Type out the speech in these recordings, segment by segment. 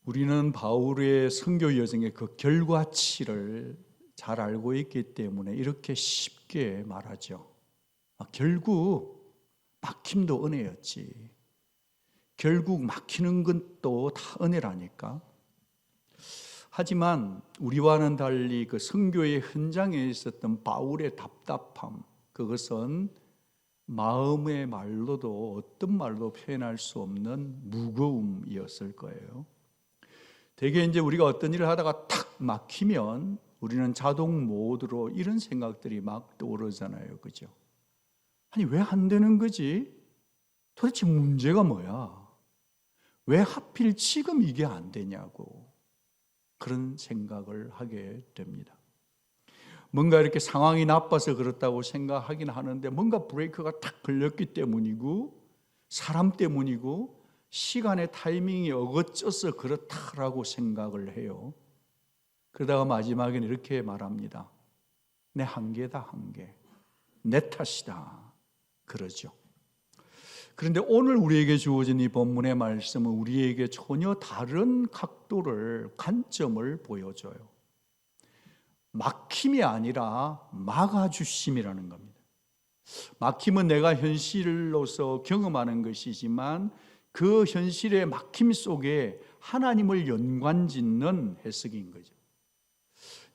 우리는 바울의 선교 여정의 그 결과치를 잘 알고 있기 때문에 이렇게 쉽게 말하죠. 결국 막힘도 은혜였지. 결국 막히는 것도 다 은혜라니까. 하지만 우리와는 달리 그 선교의 현장에 있었던 바울의 답답함, 그것은 마음의 말로도 어떤 말로 표현할 수 없는 무거움이었을 거예요. 대개 이제 우리가 어떤 일을 하다가 탁 막히면 우리는 자동 모드로 이런 생각들이 막 떠오르잖아요. 그죠? 아니, 왜 안 되는 거지? 도대체 문제가 뭐야? 왜 하필 지금 이게 안 되냐고. 그런 생각을 하게 됩니다. 뭔가 이렇게 상황이 나빠서 그렇다고 생각하긴 하는데 뭔가 브레이크가 탁 걸렸기 때문이고 사람 때문이고 시간의 타이밍이 어긋져서 그렇다라고 생각을 해요. 그러다가 마지막에는 이렇게 말합니다. 내 한계다, 한계. 내 탓이다. 그러죠. 그런데 오늘 우리에게 주어진 이 본문의 말씀은 우리에게 전혀 다른 각도를, 관점을 보여줘요. 막힘이 아니라 막아주심이라는 겁니다. 막힘은 내가 현실로서 경험하는 것이지만 그 현실의 막힘 속에 하나님을 연관짓는 해석인 거죠.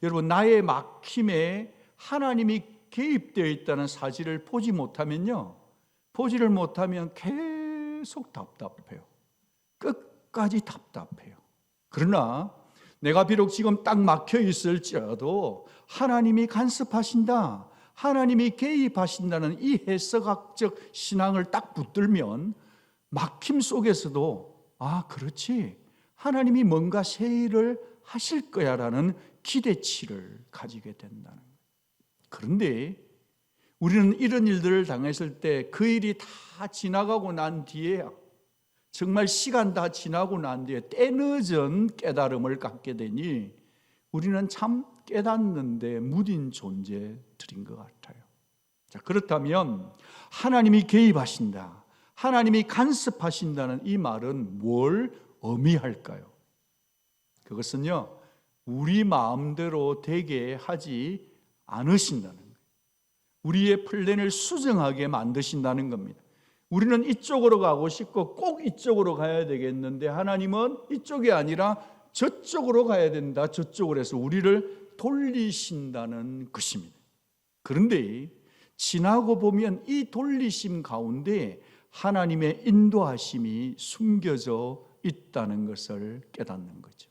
여러분, 나의 막힘에 하나님이 개입되어 있다는 사실을 보지를 못하면 계속 답답해요. 끝까지 답답해요. 그러나 내가 비록 지금 딱 막혀 있을지라도 하나님이 간섭하신다, 하나님이 개입하신다는 이 해석학적 신앙을 딱 붙들면 막힘 속에서도 그렇지, 하나님이 뭔가 새 일을 하실 거야라는 기대치를 가지게 된다는 거예요. 그런데 우리는 이런 일들을 당했을 때 그 일이 다 지나가고 난 뒤에, 정말 시간 다 지나고 난 뒤에 때늦은 깨달음을 갖게 되니 우리는 참 깨닫는데 무딘 존재들인 것 같아요. 자, 그렇다면 하나님이 개입하신다, 하나님이 간섭하신다는 이 말은 뭘 의미할까요? 그것은요, 우리 마음대로 되게 하지 않으신다는 거예요. 우리의 플랜을 수정하게 만드신다는 겁니다. 우리는 이쪽으로 가고 싶고 꼭 이쪽으로 가야 되겠는데 하나님은 이쪽이 아니라 저쪽으로 가야 된다, 저쪽으로 해서 우리를 돌리신다는 것입니다. 그런데 지나고 보면 이 돌리심 가운데 하나님의 인도하심이 숨겨져 있다는 것을 깨닫는 거죠.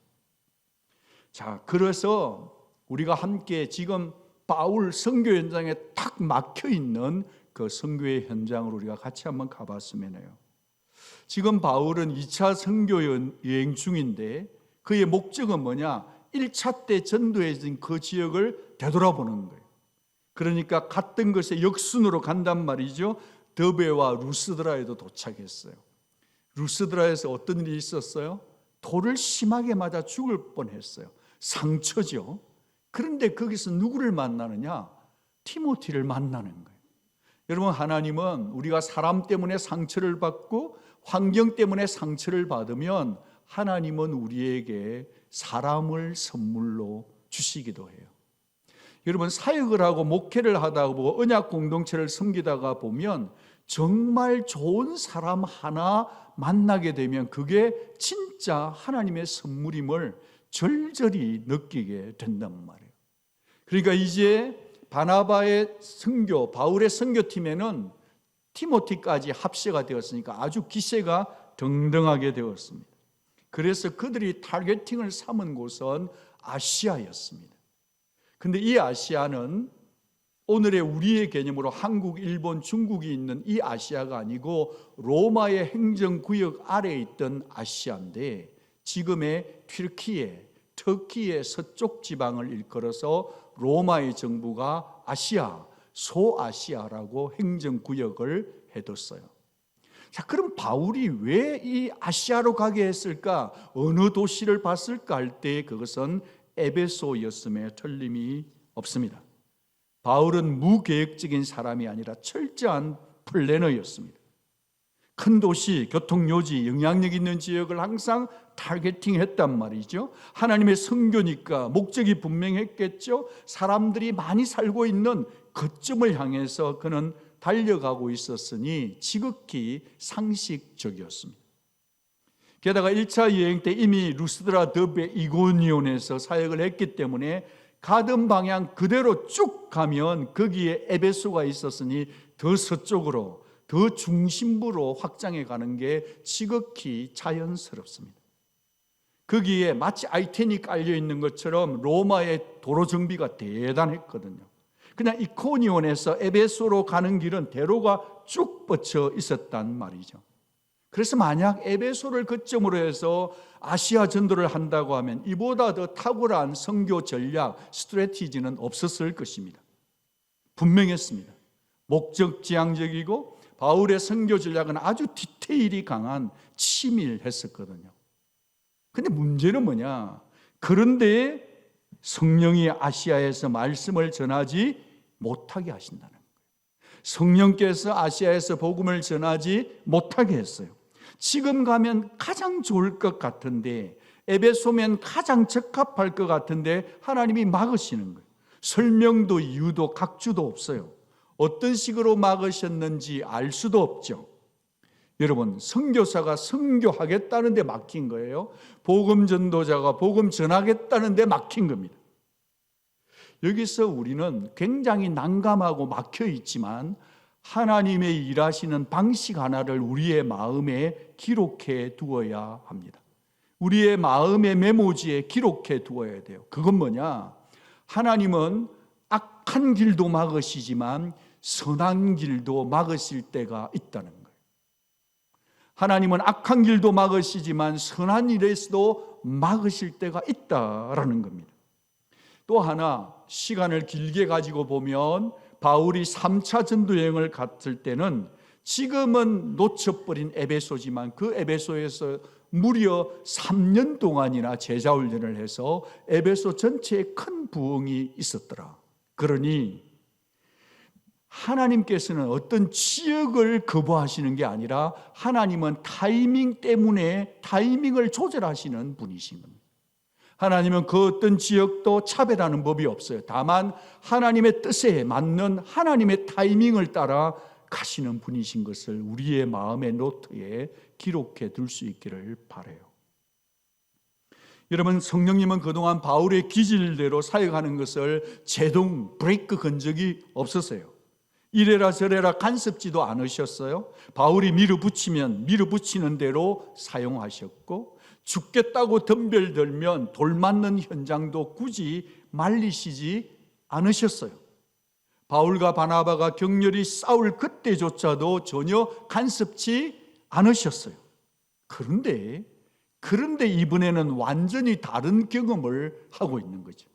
자, 그래서 우리가 함께 지금 바울 선교 현장에 탁 막혀 있는 그 선교의 현장으로 우리가 같이 한번 가봤으면 해요. 지금 바울은 2차 선교 여행 중인데 그의 목적은 뭐냐? 1차 때 전도해진 그 지역을 되돌아보는 거예요. 그러니까 갔던 것에 역순으로 간단 말이죠. 더베와 루스드라에도 도착했어요. 루스드라에서 어떤 일이 있었어요? 돌을 심하게 맞아 죽을 뻔했어요. 상처죠. 그런데 거기서 누구를 만나느냐? 티모티를 만나는 거예요. 여러분, 하나님은 우리가 사람 때문에 상처를 받고 환경 때문에 상처를 받으면 하나님은 우리에게 사람을 선물로 주시기도 해요. 여러분, 사역을 하고 목회를 하다 보고 언약 공동체를 섬기다가 보면 정말 좋은 사람 하나 만나게 되면 그게 진짜 하나님의 선물임을 절절히 느끼게 된단 말이에요. 그러니까 이제 바나바의 선교, 바울의 선교팀에는 티모티까지 합세가 되었으니까 아주 기세가 등등하게 되었습니다. 그래서 그들이 타겟팅을 삼은 곳은 아시아였습니다. 근데 이 아시아는 오늘의 우리의 개념으로 한국, 일본, 중국이 있는 이 아시아가 아니고 로마의 행정구역 아래에 있던 아시아인데 지금의 터키의 서쪽 지방을 일컬어서 로마의 정부가 아시아, 소아시아라고 행정구역을 해뒀어요. 자, 그럼 바울이 왜 이 아시아로 가게 했을까? 어느 도시를 봤을까 할 때 그것은 에베소였음에 틀림이 없습니다. 바울은 무계획적인 사람이 아니라 철저한 플래너였습니다. 큰 도시, 교통요지, 영향력 있는 지역을 항상 타겟팅했단 말이죠. 하나님의 선교니까 목적이 분명했겠죠. 사람들이 많이 살고 있는 거점을 향해서 그는 달려가고 있었으니 지극히 상식적이었습니다. 게다가 1차 여행 때 이미 루스드라, 더베, 이고니온에서 사역을 했기 때문에 가던 방향 그대로 쭉 가면 거기에 에베소가 있었으니 더 서쪽으로, 더 중심부로 확장해 가는 게 지극히 자연스럽습니다. 거기에 마치 아이텐이 깔려 있는 것처럼 로마의 도로 정비가 대단했거든요. 그냥 이코니온에서 에베소로 가는 길은 대로가 쭉 뻗쳐 있었단 말이죠. 그래서 만약 에베소를 거점으로 해서 아시아 전도를 한다고 하면 이보다 더 탁월한 선교 전략, 스트래티지는 없었을 것입니다. 분명했습니다. 목적지향적이고 바울의 선교 전략은 아주 디테일이 강한 치밀했었거든요. 근데 문제는 뭐냐? 그런데 성령이 아시아에서 말씀을 전하지 못하게 하신다는 거예요. 성령께서 아시아에서 복음을 전하지 못하게 했어요. 지금 가면 가장 좋을 것 같은데, 에베소면 가장 적합할 것 같은데 하나님이 막으시는 거예요. 설명도 이유도 각주도 없어요. 어떤 식으로 막으셨는지 알 수도 없죠. 여러분, 선교사가 선교하겠다는 데 막힌 거예요. 복음 전도자가 복음 전하겠다는 데 막힌 겁니다. 여기서 우리는 굉장히 난감하고 막혀 있지만 하나님의 일하시는 방식 하나를 우리의 마음에 기록해 두어야 합니다. 우리의 마음의 메모지에 기록해 두어야 돼요. 그건 뭐냐? 하나님은 악한 길도 막으시지만 선한 길도 막으실 때가 있다는 거예요. 하나님은 악한 길도 막으시지만 선한 일에서도 막으실 때가 있다라는 겁니다. 또 하나, 시간을 길게 가지고 보면 바울이 3차 전도 여행을 갔을 때는 지금은 놓쳐버린 에베소지만 그 에베소에서 무려 3년 동안이나 제자 훈련을 해서 에베소 전체에 큰 부흥이 있었더라. 그러니 하나님께서는 어떤 지역을 거부하시는 게 아니라 하나님은 타이밍 때문에 타이밍을 조절하시는 분이신 겁니다. 하나님은 그 어떤 지역도 차별하는 법이 없어요. 다만 하나님의 뜻에 맞는 하나님의 타이밍을 따라 가시는 분이신 것을 우리의 마음의 노트에 기록해 둘 수 있기를 바라요. 여러분, 성령님은 그동안 바울의 기질대로 사역하는 것을 제동 브레이크 건 적이 없었어요. 이래라 저래라 간섭지도 않으셨어요. 바울이 밀어붙이면 밀어붙이는 대로 사용하셨고, 죽겠다고 덤벨들면 돌 맞는 현장도 굳이 말리시지 않으셨어요. 바울과 바나바가 격렬히 싸울 그때조차도 전혀 간섭지 않으셨어요. 그런데 이번에는 완전히 다른 경험을 하고 있는 거죠.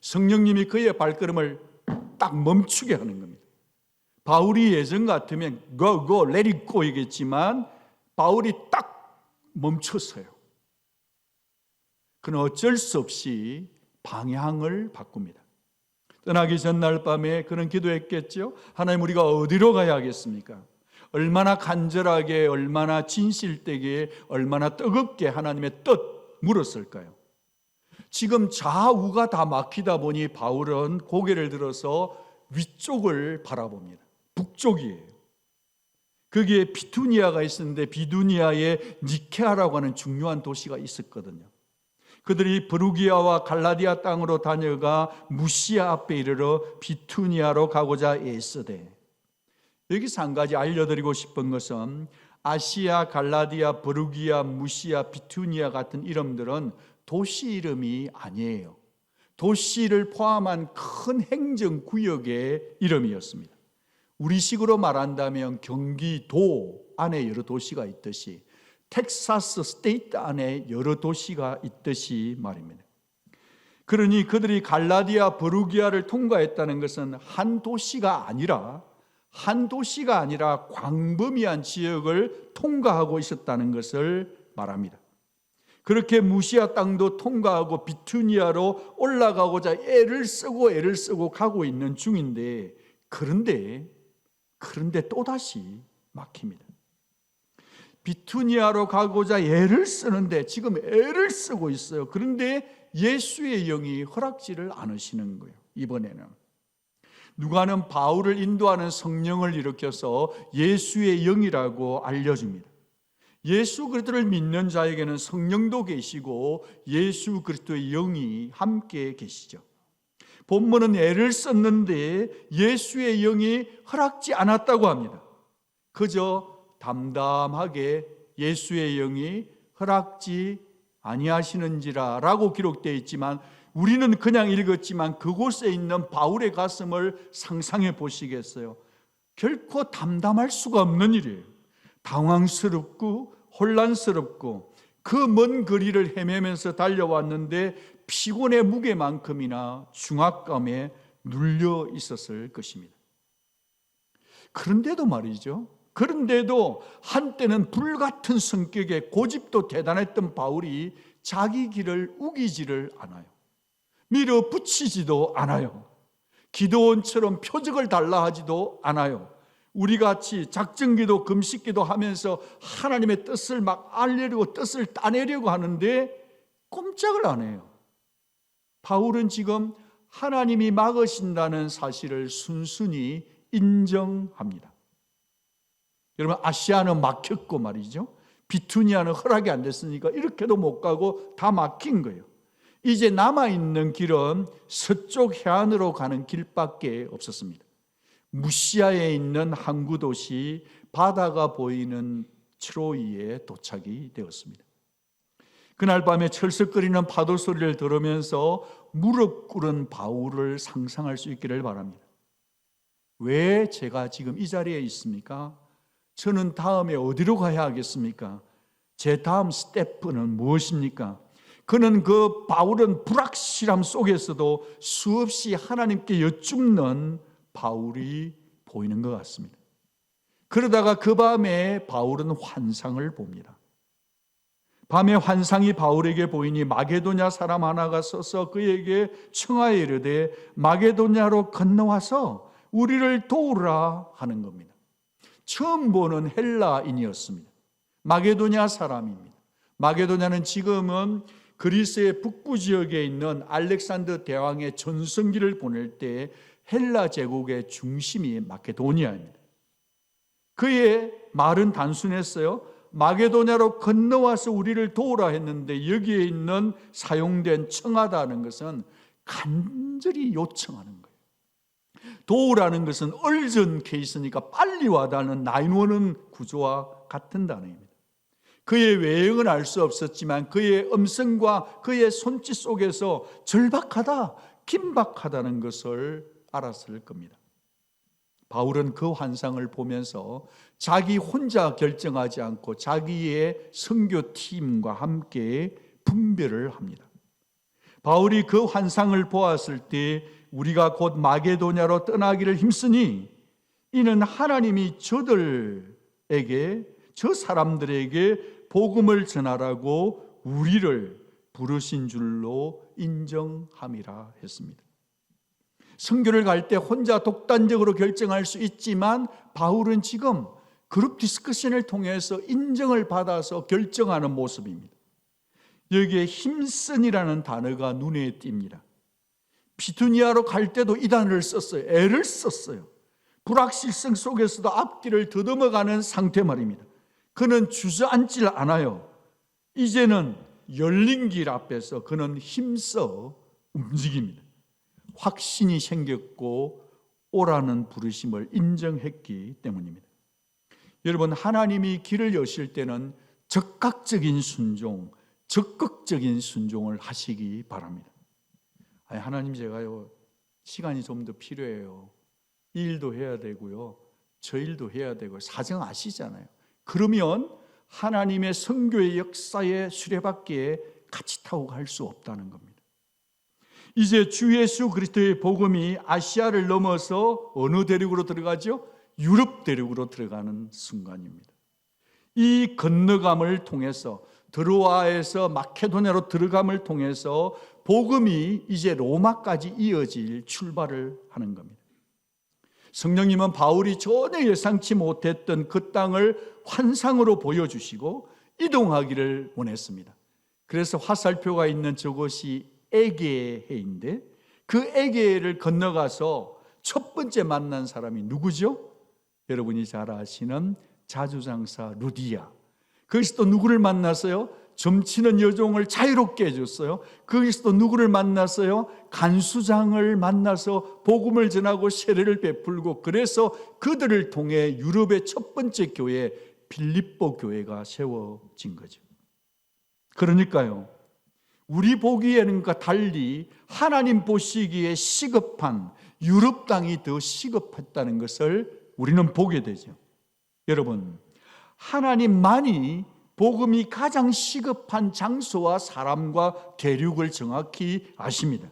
성령님이 그의 발걸음을 딱 멈추게 하는 겁니다. 바울이 예전 같으면 go, let it go 이겠지만 바울이 딱 멈췄어요. 그는 어쩔 수 없이 방향을 바꿉니다. 떠나기 전날 밤에 그는 기도했겠죠. 하나님, 우리가 어디로 가야 하겠습니까? 얼마나 간절하게, 얼마나 진실되게, 얼마나 뜨겁게 하나님의 뜻 물었을까요? 지금 좌우가 다 막히다 보니 바울은 고개를 들어서 위쪽을 바라봅니다. 북쪽이에요. 거기에 비투니아가 있었는데 비두니아에 니케아라고 하는 중요한 도시가 있었거든요. 그들이 브루기아와 갈라디아 땅으로 다녀가 무시아 앞에 이르러 비투니아로 가고자 애쓰되, 여기서 한 가지 알려드리고 싶은 것은 아시아, 갈라디아, 브루기아, 무시아, 비투니아 같은 이름들은 도시 이름이 아니에요. 도시를 포함한 큰 행정구역의 이름이었습니다. 우리식으로 말한다면 경기도 안에 여러 도시가 있듯이 텍사스 스테이트 안에 여러 도시가 있듯이 말입니다. 그러니 그들이 갈라디아, 브루기아를 통과했다는 것은 한 도시가 아니라 광범위한 지역을 통과하고 있었다는 것을 말합니다. 그렇게 무시아 땅도 통과하고 비투니아로 올라가고자 애를 쓰고 가고 있는 중인데, 그런데 또다시 막힙니다. 비투니아로 가고자 애를 쓰는데 지금 애를 쓰고 있어요. 그런데 예수의 영이 허락지를 않으시는 거예요. 이번에는 누가는 바울을 인도하는 성령을 일으켜서 예수의 영이라고 알려줍니다. 예수 그리스도를 믿는 자에게는 성령도 계시고 예수 그리스도의 영이 함께 계시죠. 본문은 애를 썼는데 예수의 영이 허락지 않았다고 합니다. 그저 담담하게 예수의 영이 허락지 아니하시는지라 라고 기록되어 있지만 우리는 그냥 읽었지만 그곳에 있는 바울의 가슴을 상상해 보시겠어요? 결코 담담할 수가 없는 일이에요. 당황스럽고 혼란스럽고 그 먼 거리를 헤매면서 달려왔는데 피곤의 무게만큼이나 중압감에 눌려 있었을 것입니다. 그런데도 말이죠. 그런데도 한때는 불같은 성격에 고집도 대단했던 바울이 자기 길을 우기지를 않아요. 밀어붙이지도 않아요. 기도원처럼 표적을 달라 하지도 않아요. 우리같이 작정기도 금식기도 하면서 하나님의 뜻을 막 알려고 뜻을 따내려고 하는데 꼼짝을 안 해요. 바울은 지금 하나님이 막으신다는 사실을 순순히 인정합니다. 여러분, 아시아는 막혔고 말이죠. 비투니아는 허락이 안 됐으니까 이렇게도 못 가고 다 막힌 거예요. 이제 남아있는 길은 서쪽 해안으로 가는 길밖에 없었습니다. 무시아에 있는 항구 도시 바다가 보이는 트로이에 도착이 되었습니다. 그날 밤에 철썩거리는 파도 소리를 들으면서 무릎 꿇은 바울을 상상할 수 있기를 바랍니다. 왜 제가 지금 이 자리에 있습니까? 저는 다음에 어디로 가야 하겠습니까? 제 다음 스텝은 무엇입니까? 그는 바울은 불확실함 속에서도 수없이 하나님께 여쭙는 바울이 보이는 것 같습니다. 그러다가 그 밤에 바울은 환상을 봅니다. 밤에 환상이 바울에게 보이니 마게도냐 사람 하나가 서서 그에게 청하여 이르되 마게도냐로 건너와서 우리를 도우라 하는 겁니다. 처음 보는 헬라인이었습니다. 마게도냐 사람입니다. 마게도냐는 지금은 그리스의 북부 지역에 있는 알렉산더 대왕의 전성기를 보낼 때 헬라 제국의 중심이 마게도니아입니다. 그의 말은 단순했어요. 마게도냐로 건너와서 우리를 도우라 했는데 여기에 있는 사용된 청하다는 것은 간절히 요청하는 거예요. 도우라는 것은 urgent 케이스니까 빨리 와달라는 911 구조와 같은 단어입니다. 그의 외형은 알 수 없었지만 그의 음성과 그의 손짓 속에서 절박하다, 긴박하다는 것을 알았을 겁니다. 바울은 그 환상을 보면서 자기 혼자 결정하지 않고 자기의 선교팀과 함께 분별을 합니다. 바울이 그 환상을 보았을 때 우리가 곧 마게도냐로 떠나기를 힘쓰니 이는 하나님이 저 사람들에게 복음을 전하라고 우리를 부르신 줄로 인정함이라 했습니다. 선교를 갈 때 혼자 독단적으로 결정할 수 있지만 바울은 지금 그룹 디스커션을 통해서 인정을 받아서 결정하는 모습입니다. 여기에 힘쓴이라는 단어가 눈에 띕니다. 비투니아로 갈 때도 이 단어를 썼어요. 애를 썼어요. 불확실성 속에서도 앞길을 더듬어가는 상태 말입니다. 그는 주저앉질 않아요. 이제는 열린 길 앞에서 그는 힘써 움직입니다. 확신이 생겼고 오라는 부르심을 인정했기 때문입니다. 여러분, 하나님이 길을 여실 때는 적극적인 순종을 하시기 바랍니다. 하나님, 제가요 시간이 좀 더 필요해요. 이 일도 해야 되고요, 저 일도 해야 되고 사정 아시잖아요. 그러면 하나님의 선교의 역사의 수레바퀴에 같이 타고 갈 수 없다는 겁니다. 이제 주 예수 그리스도의 복음이 아시아를 넘어서 어느 대륙으로 들어가죠? 유럽 대륙으로 들어가는 순간입니다. 이 건너감을 통해서 드로아에서 마케도냐로 들어감을 통해서 복음이 이제 로마까지 이어질 출발을 하는 겁니다. 성령님은 바울이 전혀 예상치 못했던 그 땅을 환상으로 보여주시고 이동하기를 원했습니다. 그래서 화살표가 있는 저곳이 에게해인데 그 에게해를 건너가서 첫 번째 만난 사람이 누구죠? 여러분이 잘 아시는 자주장사 루디아. 거기서 또 누구를 만났어요? 점치는 여종을 자유롭게 해줬어요. 거기서 또 누구를 만났어요? 간수장을 만나서 복음을 전하고 세례를 베풀고, 그래서 그들을 통해 유럽의 첫 번째 교회 빌립보 교회가 세워진 거죠. 그러니까요, 우리 보기에는과 달리 하나님 보시기에 시급한 유럽 땅이 더 시급했다는 것을 우리는 보게 되죠. 여러분, 하나님만이 복음이 가장 시급한 장소와 사람과 대륙을 정확히 아십니다.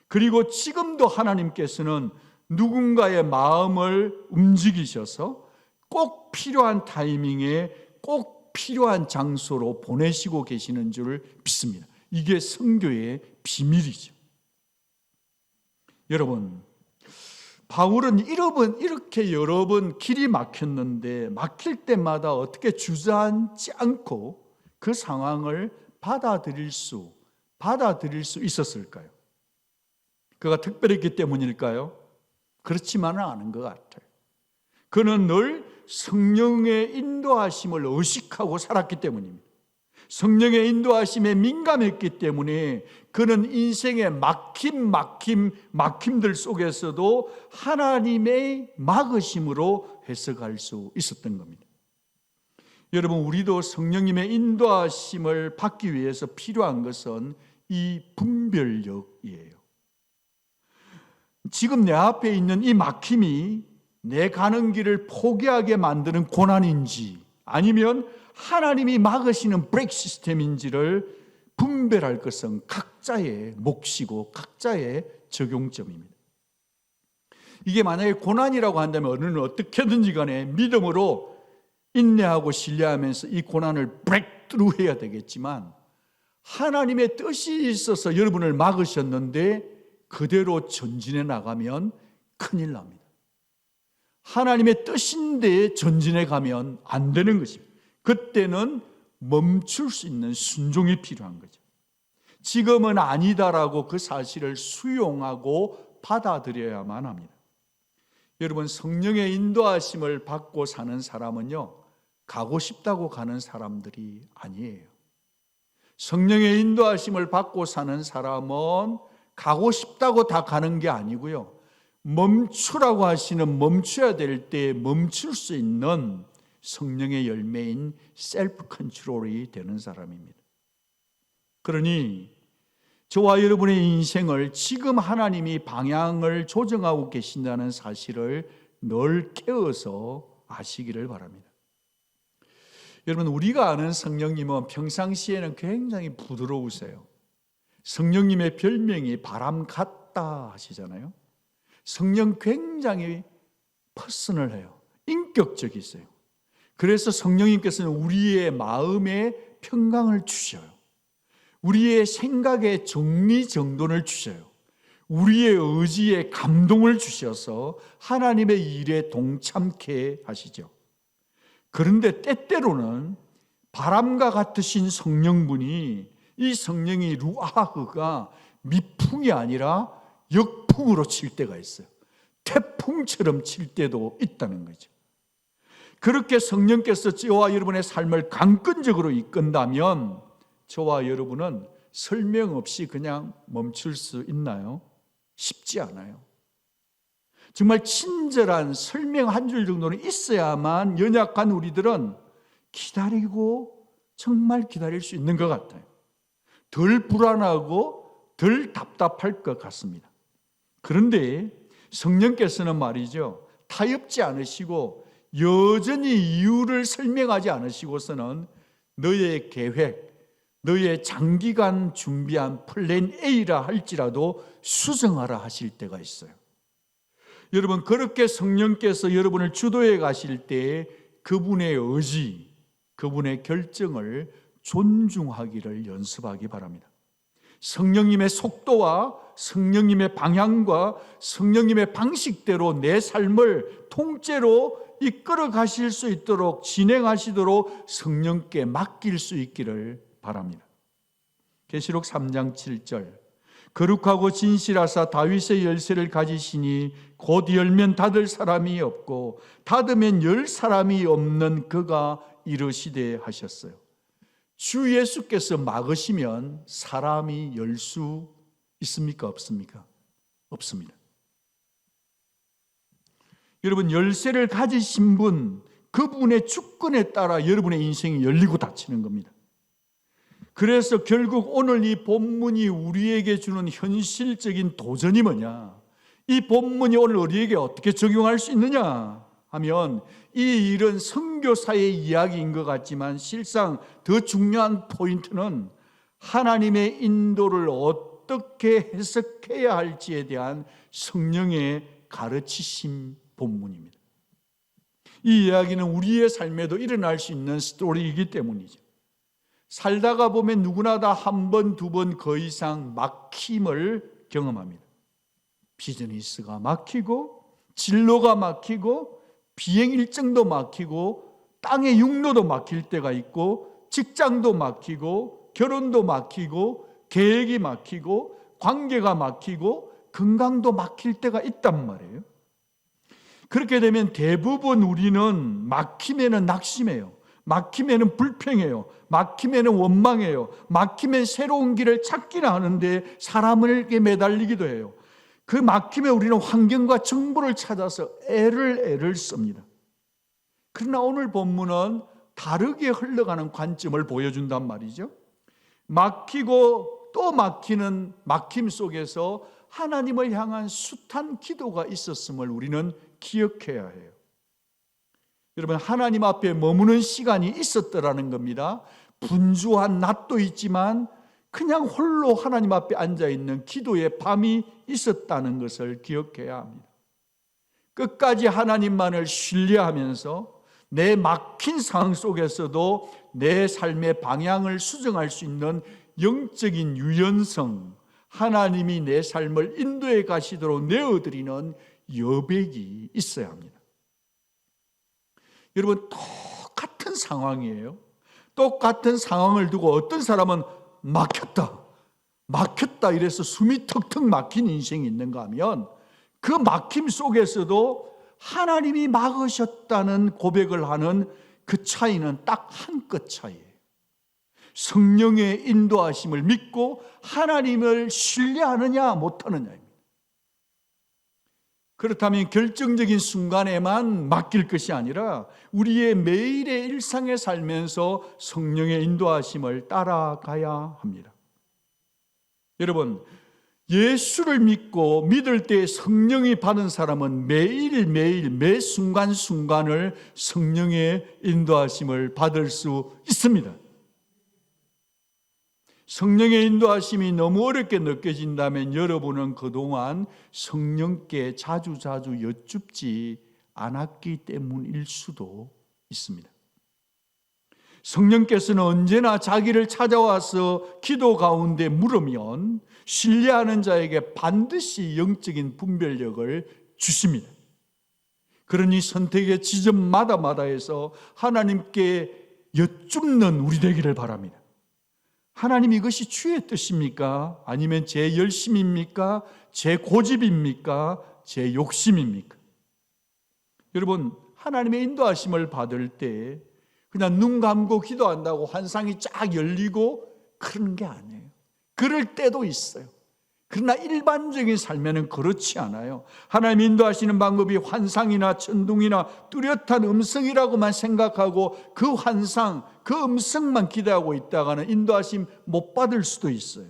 그리고 지금도 하나님께서는 누군가의 마음을 움직이셔서 꼭 필요한 타이밍에 꼭 필요한 장소로 보내시고 계시는 줄 믿습니다. 이게 선교의 비밀이죠. 여러분, 바울은 이렇게 여러 번 길이 막혔는데 막힐 때마다 어떻게 주저앉지 않고 그 상황을 받아들일 수 있었을까요? 그가 특별했기 때문일까요? 그렇지만은 않은 것 같아요. 그는 늘 성령의 인도하심을 의식하고 살았기 때문입니다. 성령의 인도하심에 민감했기 때문에 그는 인생의 막힘들 속에서도 하나님의 막으심으로 해석할 수 있었던 겁니다. 여러분, 우리도 성령님의 인도하심을 받기 위해서 필요한 것은 이 분별력이에요. 지금 내 앞에 있는 이 막힘이 내 가는 길을 포기하게 만드는 고난인지 아니면 하나님이 막으시는 브레이크 시스템인지를 분별할 것은 각자의 몫이고 각자의 적용점입니다. 이게 만약에 고난이라고 한다면 어느는 어떻게든지 간에 믿음으로 인내하고 신뢰하면서 이 고난을 브레이크트루 해야 되겠지만, 하나님의 뜻이 있어서 여러분을 막으셨는데 그대로 전진해 나가면 큰일 납니다. 하나님의 뜻인데 전진해 가면 안 되는 것입니다. 그때는 멈출 수 있는 순종이 필요한 거죠. 지금은 아니다라고 그 사실을 수용하고 받아들여야만 합니다. 여러분, 성령의 인도하심을 받고 사는 사람은요, 가고 싶다고 가는 사람들이 아니에요. 성령의 인도하심을 받고 사는 사람은 가고 싶다고 다 가는 게 아니고요, 멈추라고 하시는 멈춰야 될 때 멈출 수 있는 성령의 열매인 셀프 컨트롤이 되는 사람입니다. 그러니 저와 여러분의 인생을 지금 하나님이 방향을 조정하고 계신다는 사실을 늘 깨어서 아시기를 바랍니다. 여러분, 우리가 아는 성령님은 평상시에는 굉장히 부드러우세요. 성령님의 별명이 바람 같다 하시잖아요. 성령 굉장히 퍼스널해요. 인격적이세요. 그래서 성령님께서는 우리의 마음에 평강을 주셔요. 우리의 생각에 정리정돈을 주셔요. 우리의 의지에 감동을 주셔서 하나님의 일에 동참케 하시죠. 그런데 때때로는 바람과 같으신 성령분이, 이 성령이 루아흐가 미풍이 아니라 역풍으로 칠 때가 있어요. 태풍처럼 칠 때도 있다는 거죠. 그렇게 성령께서 저와 여러분의 삶을 강권적으로 이끈다면 저와 여러분은 설명 없이 그냥 멈출 수 있나요? 쉽지 않아요. 정말 친절한 설명 한 줄 정도는 있어야만 연약한 우리들은 기다리고 정말 기다릴 수 있는 것 같아요. 덜 불안하고 덜 답답할 것 같습니다. 그런데 성령께서는 말이죠, 타협지 않으시고 여전히 이유를 설명하지 않으시고서는 너의 계획, 너의 장기간 준비한 플랜 A라 할지라도 수정하라 하실 때가 있어요. 여러분, 그렇게 성령께서 여러분을 주도해 가실 때 그분의 의지, 그분의 결정을 존중하기를 연습하기 바랍니다. 성령님의 속도와 성령님의 방향과 성령님의 방식대로 내 삶을 통째로 이끌어 가실 수 있도록 진행하시도록 성령께 맡길 수 있기를 바랍니다. 계시록 3장 7절 거룩하고 진실하사 다윗의 열쇠를 가지시니 곧 열면 닫을 사람이 없고 닫으면 열 사람이 없는 그가 이르시되 하셨어요. 주 예수께서 막으시면 사람이 열 수 있습니까? 없습니까? 없습니다. 여러분, 열쇠를 가지신 분, 그분의 주권에 따라 여러분의 인생이 열리고 닫히는 겁니다. 그래서 결국 오늘 이 본문이 우리에게 주는 현실적인 도전이 뭐냐? 이 본문이 오늘 우리에게 어떻게 적용할 수 있느냐 하면, 이 일은 선교사의 이야기인 것 같지만 실상 더 중요한 포인트는 하나님의 인도를 어떻게 해석해야 할지에 대한 성령의 가르치심 본문입니다. 이 이야기는 우리의 삶에도 일어날 수 있는 스토리이기 때문이죠. 살다가 보면 누구나 다 한 번, 두 번 그 이상 막힘을 경험합니다. 비즈니스가 막히고, 진로가 막히고, 비행 일정도 막히고, 땅의 육로도 막힐 때가 있고, 직장도 막히고, 결혼도 막히고, 계획이 막히고, 관계가 막히고, 건강도 막힐 때가 있단 말이에요. 그렇게 되면 대부분 우리는 막힘에는 낙심해요. 막히면 불평해요. 막히면 원망해요. 막히면 새로운 길을 찾기나 하는데 사람에게 매달리기도 해요. 그 막힘에 우리는 환경과 정보를 찾아서 애를 씁니다. 그러나 오늘 본문은 다르게 흘러가는 관점을 보여준단 말이죠. 막히고 또 막히는 막힘 속에서 하나님을 향한 숱한 기도가 있었음을 우리는 기억해야 해요. 여러분, 하나님 앞에 머무는 시간이 있었더라는 겁니다. 분주한 낮도 있지만 그냥 홀로 하나님 앞에 앉아있는 기도의 밤이 있었다는 것을 기억해야 합니다. 끝까지 하나님만을 신뢰하면서 내 막힌 상황 속에서도 내 삶의 방향을 수정할 수 있는 영적인 유연성, 하나님이 내 삶을 인도해 가시도록 내어드리는 여백이 있어야 합니다. 여러분, 똑같은 상황이에요. 똑같은 상황을 두고 어떤 사람은 막혔다 이래서 숨이 턱턱 막힌 인생이 있는가 하면, 그 막힘 속에서도 하나님이 막으셨다는 고백을 하는 그 차이는 딱 한 끗 차이예요. 성령의 인도하심을 믿고 하나님을 신뢰하느냐 못하느냐입니다. 그렇다면 결정적인 순간에만 맡길 것이 아니라 우리의 매일의 일상에 살면서 성령의 인도하심을 따라가야 합니다. 여러분, 예수를 믿고 믿을 때 성령이 받은 사람은 매일매일 매 순간순간을 성령의 인도하심을 받을 수 있습니다. 성령의 인도하심이 너무 어렵게 느껴진다면 여러분은 그동안 성령께 자주 여쭙지 않았기 때문일 수도 있습니다. 성령께서는 언제나 자기를 찾아와서 기도 가운데 물으면 신뢰하는 자에게 반드시 영적인 분별력을 주십니다. 그러니 선택의 지점마다에서 하나님께 여쭙는 우리 되기를 바랍니다. 하나님, 이것이 주의 뜻입니까? 아니면 제 열심입니까? 제 고집입니까? 제 욕심입니까? 여러분, 하나님의 인도하심을 받을 때 그냥 눈 감고 기도한다고 환상이 쫙 열리고 그러는 게 아니에요. 그럴 때도 있어요. 그러나 일반적인 삶에는 그렇지 않아요. 하나님 인도하시는 방법이 환상이나 천둥이나 뚜렷한 음성이라고만 생각하고 그 환상, 그 음성만 기대하고 있다가는 인도하심 못 받을 수도 있어요.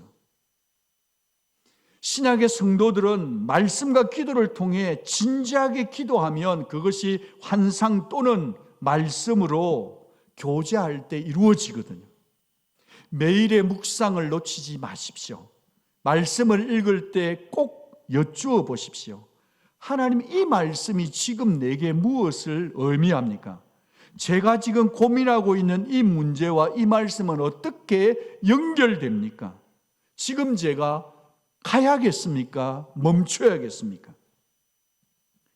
신약의 성도들은 말씀과 기도를 통해 진지하게 기도하면 그것이 환상 또는 말씀으로 교제할 때 이루어지거든요. 매일의 묵상을 놓치지 마십시오. 말씀을 읽을 때 꼭 여쭈어 보십시오. 하나님, 이 말씀이 지금 내게 무엇을 의미합니까? 제가 지금 고민하고 있는 이 문제와 이 말씀은 어떻게 연결됩니까? 지금 제가 가야겠습니까? 멈춰야겠습니까?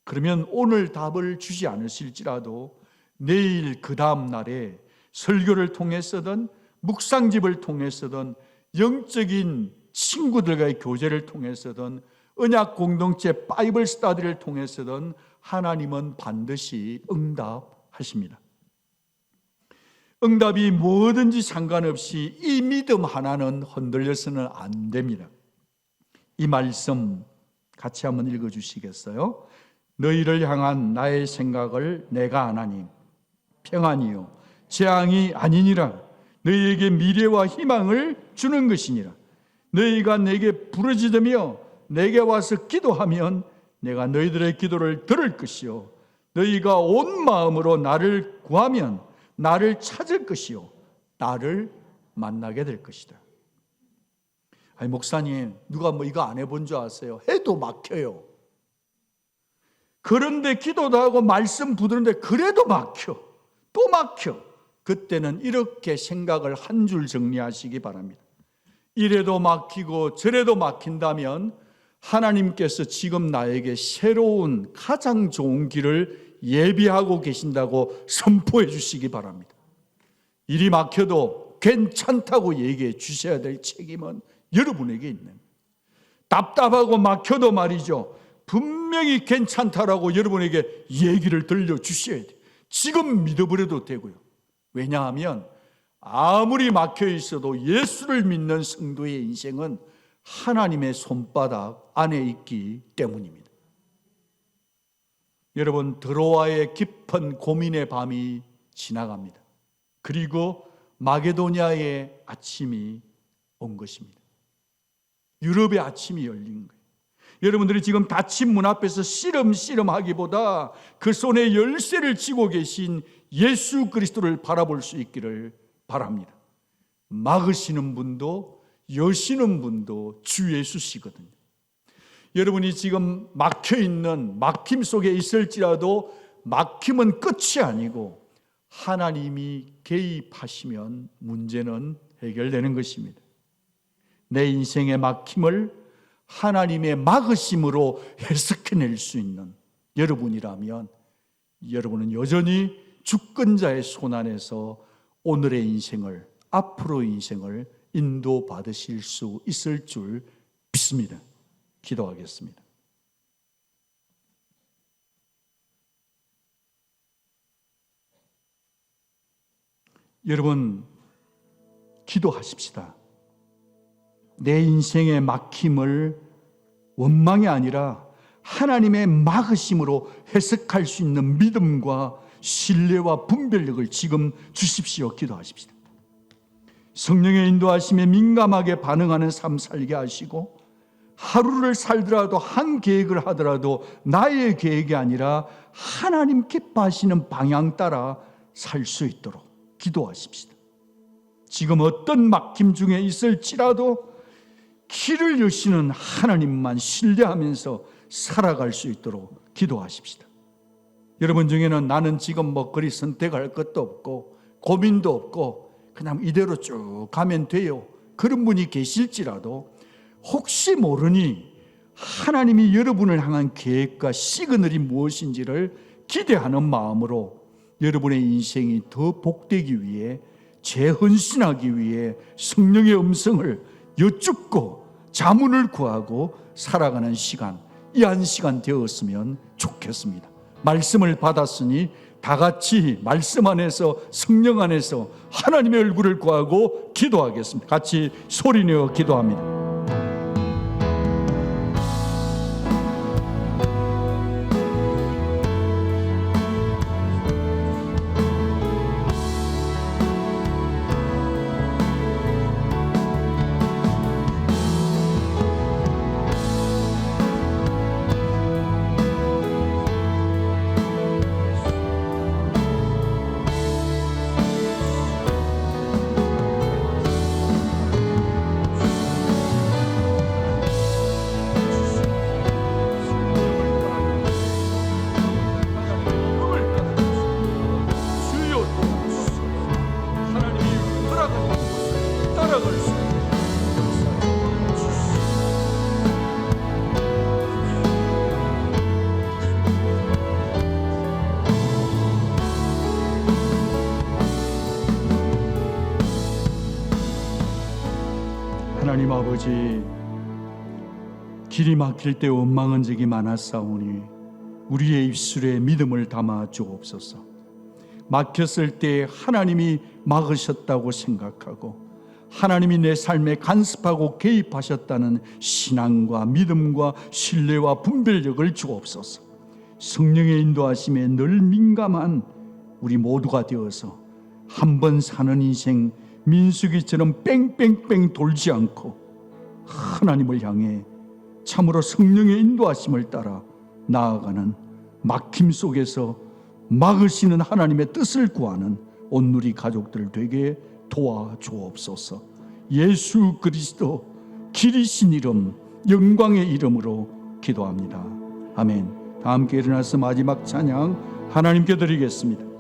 그러면 오늘 답을 주지 않으실지라도 내일 그 다음 날에 설교를 통해서든 묵상집을 통해서든 영적인 친구들과의 교제를 통해서든 언약 공동체 바이블 스터디를 통해서든 하나님은 반드시 응답하십니다. 응답이 뭐든지 상관없이 이 믿음 하나는 흔들려서는 안 됩니다. 이 말씀 같이 한번 읽어주시겠어요? 너희를 향한 나의 생각을 내가 아나니 평안이요 재앙이 아니니라. 너희에게 미래와 희망을 주는 것이니라. 너희가 내게 부르짖으며 내게 와서 기도하면 내가 너희들의 기도를 들을 것이요 너희가 온 마음으로 나를 구하면 나를 찾을 것이요 나를 만나게 될 것이다. 아니 목사님, 누가 뭐 이거 안 해본 줄 아세요? 해도 막혀요. 그런데 기도도 하고 말씀 부드는데 그래도 막혀. 또 막혀. 그때는 이렇게 생각을 한 줄 정리하시기 바랍니다. 이래도 막히고 저래도 막힌다면 하나님께서 지금 나에게 새로운 가장 좋은 길을 예비하고 계신다고 선포해 주시기 바랍니다. 일이 막혀도 괜찮다고 얘기해 주셔야 될 책임은 여러분에게 있는, 답답하고 막혀도 말이죠, 분명히 괜찮다라고 여러분에게 얘기를 들려주셔야 돼요. 지금 믿어버려도 되고요. 왜냐하면 아무리 막혀 있어도 예수를 믿는 성도의 인생은 하나님의 손바닥 안에 있기 때문입니다. 여러분, 드로아의 깊은 고민의 밤이 지나갑니다. 그리고 마게도냐의 아침이 온 것입니다. 유럽의 아침이 열린 거예요. 여러분들이 지금 닫힌 문 앞에서 씨름하기보다 그 손에 열쇠를 쥐고 계신 예수 그리스도를 바라볼 수 있기를 바랍니다. 막으시는 분도 여시는 분도 주 예수시거든요. 여러분이 지금 막혀있는 막힘 속에 있을지라도 막힘은 끝이 아니고 하나님이 개입하시면 문제는 해결되는 것입니다. 내 인생의 막힘을 하나님의 막으심으로 해석해낼 수 있는 여러분이라면 여러분은 여전히 주권자의 손안에서 오늘의 인생을, 앞으로의 인생을 인도받으실 수 있을 줄 믿습니다. 기도하겠습니다. 여러분, 기도하십시다. 내 인생의 막힘을 원망이 아니라 하나님의 막으심으로 해석할 수 있는 믿음과 신뢰와 분별력을 지금 주십시오. 기도하십시다. 성령의 인도하심에 민감하게 반응하는 삶 살게 하시고, 하루를 살더라도 한 계획을 하더라도 나의 계획이 아니라 하나님 기뻐하시는 방향 따라 살 수 있도록 기도하십시다. 지금 어떤 막힘 중에 있을지라도 길을 여시는 하나님만 신뢰하면서 살아갈 수 있도록 기도하십시다. 여러분 중에는 나는 지금 뭐 그리 선택할 것도 없고 고민도 없고 그냥 이대로 쭉 가면 돼요, 그런 분이 계실지라도 혹시 모르니 하나님이 여러분을 향한 계획과 시그널이 무엇인지를 기대하는 마음으로 여러분의 인생이 더 복되기 위해, 재헌신하기 위해 성령의 음성을 여쭙고 자문을 구하고 살아가는 시간, 이 한 시간 되었으면 좋겠습니다. 말씀을 받았으니 다 같이 말씀 안에서, 성령 안에서 하나님의 얼굴을 구하고 기도하겠습니다. 같이 소리내어 기도합니다. 하나님 아버지, 길이 막힐 때 원망한 적이 많았사오니 우리의 입술에 믿음을 담아 주옵소서. 막혔을 때 하나님이 막으셨다고 생각하고 하나님이 내 삶에 간섭하고 개입하셨다는 신앙과 믿음과 신뢰와 분별력을 주옵소서. 성령의 인도하심에 늘 민감한 우리 모두가 되어서 한 번 사는 인생 민수기처럼 뺑뺑뺑 돌지 않고 하나님을 향해 참으로 성령의 인도하심을 따라 나아가는 막힘 속에서 막으시는 하나님의 뜻을 구하는 온누리 가족들 되게 도와주옵소서. 예수 그리스도 길이신 이름, 영광의 이름으로 기도합니다. 아멘. 다 함께 일어나서 마지막 찬양 하나님께 드리겠습니다.